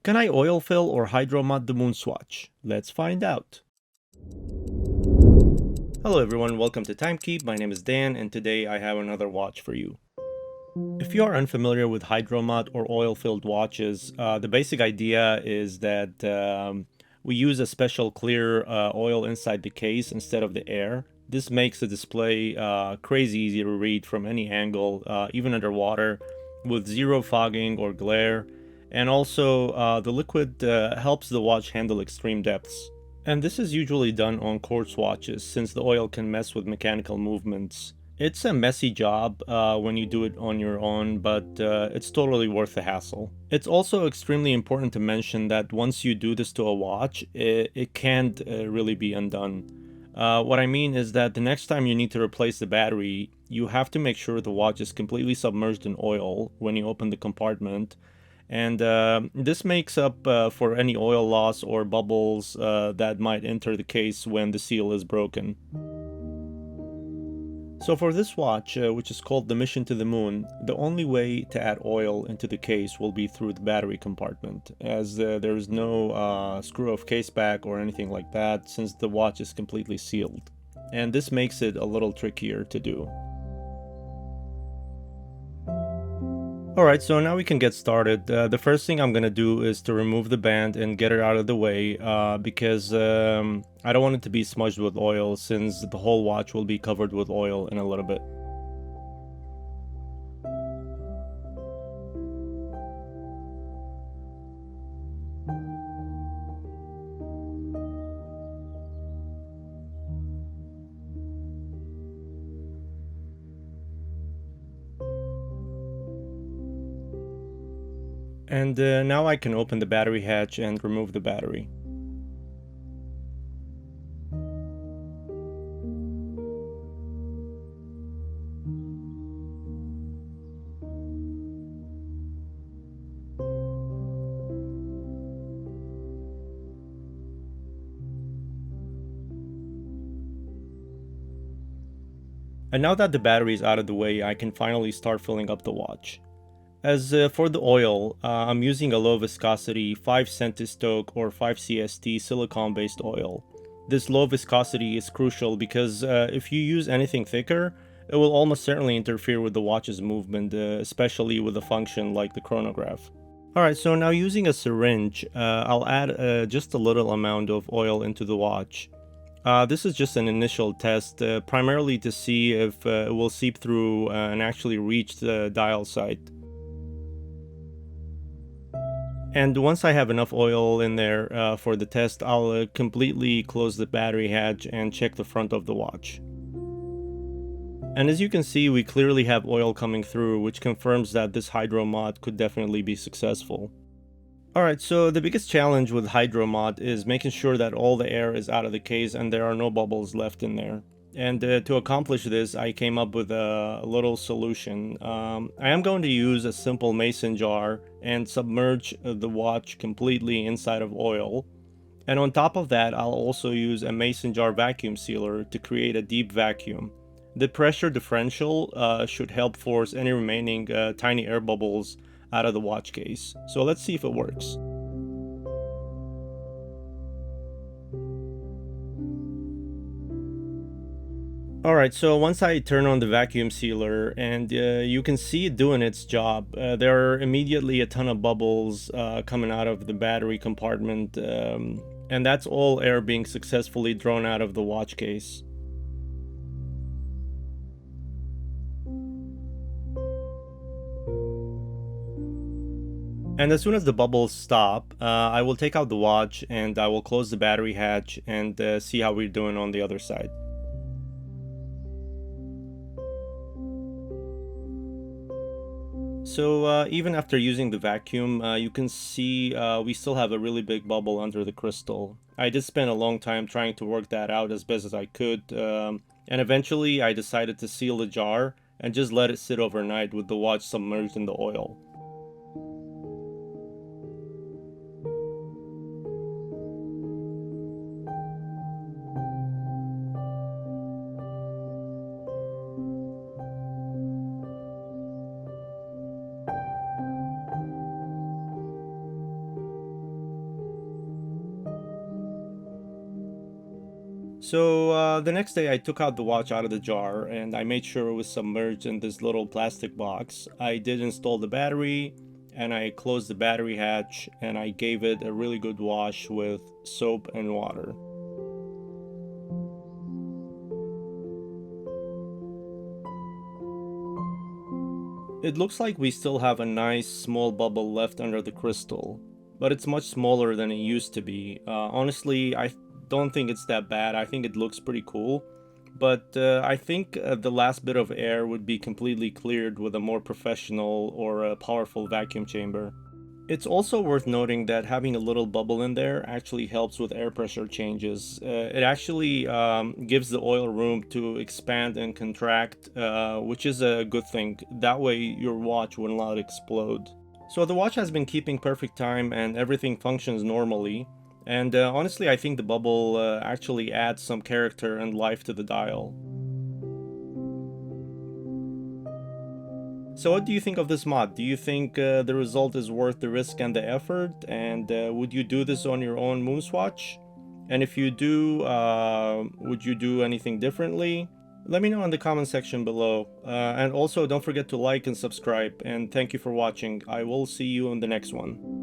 Can I oil fill or hydromod the Moonswatch? Let's find out. Hello everyone, welcome to Timekeep. My name is Dan and today I have another watch for you. If you are unfamiliar with hydromod or oil-filled watches, the basic idea is that we use a special clear oil inside the case instead of the air. This makes the display crazy easy to read from any angle, even underwater, with zero fogging or glare. And also, the liquid helps the watch handle extreme depths. And this is usually done on quartz watches since the oil can mess with mechanical movements. It's a messy job when you do it on your own, but it's totally worth the hassle. It's also extremely important to mention that once you do this to a watch, it can't really be undone. What I mean is that the next time you need to replace the battery, you have to make sure the watch is completely submerged in oil when you open the compartment, and this makes up for any oil loss or bubbles that might enter the case when the seal is broken. So for this watch, which is called the Mission to the Moon, the only way to add oil into the case will be through the battery compartment, as there is no screw-off case back or anything like that, since the watch is completely sealed. And this makes it a little trickier to do. Alright, so now we can get started. The first thing I'm gonna do is to remove the band and get it out of the way because I don't want it to be smudged with oil since the whole watch will be covered with oil in a little bit. And now I can open the battery hatch and remove the battery. And now that the battery is out of the way, I can finally start filling up the watch. As for the oil, I'm using a low viscosity 5 centistoke or 5 CST silicone based oil. This low viscosity is crucial because if you use anything thicker, it will almost certainly interfere with the watch's movement, especially with a function like the chronograph. Alright, so now using a syringe, I'll add just a little amount of oil into the watch. This is just an initial test, primarily to see if it will seep through and actually reach the dial site. And once I have enough oil in there for the test, I'll completely close the battery hatch and check the front of the watch. And as you can see, we clearly have oil coming through, which confirms that this hydro mod could definitely be successful. Alright, so the biggest challenge with hydro mod is making sure that all the air is out of the case and there are no bubbles left in there. And to accomplish this, I came up with a little solution. I am going to use a simple mason jar and submerge the watch completely inside of oil. And on top of that, I'll also use a mason jar vacuum sealer to create a deep vacuum. The pressure differential should help force any remaining tiny air bubbles out of the watch case. So let's see if it works. Alright, so once I turn on the vacuum sealer and you can see it doing its job, there are immediately a ton of bubbles coming out of the battery compartment, and that's all air being successfully drawn out of the watch case. And as soon as the bubbles stop, I will take out the watch and I will close the battery hatch and see how we're doing on the other side. So even after using the vacuum, you can see we still have a really big bubble under the crystal. I did spend a long time trying to work that out as best as I could, and eventually I decided to seal the jar and just let it sit overnight with the watch submerged in the oil. So the next day I took out the watch out of the jar and I made sure it was submerged in this little plastic box. I did install the battery and I closed the battery hatch and I gave it a really good wash with soap and water. It looks like we still have a nice small bubble left under the crystal, but it's much smaller than it used to be. Honestly, I don't think it's that bad. I think it looks pretty cool, but I think the last bit of air would be completely cleared with a more professional or a powerful vacuum chamber. It's also worth noting that having a little bubble in there actually helps with air pressure changes. It actually gives the oil room to expand and contract, which is a good thing. That way your watch will not explode. So the watch has been keeping perfect time and everything functions normally. And honestly, I think the bubble actually adds some character and life to the dial. So what do you think of this mod? Do you think the result is worth the risk and the effort? And would you do this on your own Moonswatch? And if you do, would you do anything differently? Let me know in the comment section below. And also don't forget to like and subscribe. And thank you for watching. I will see you in the next one.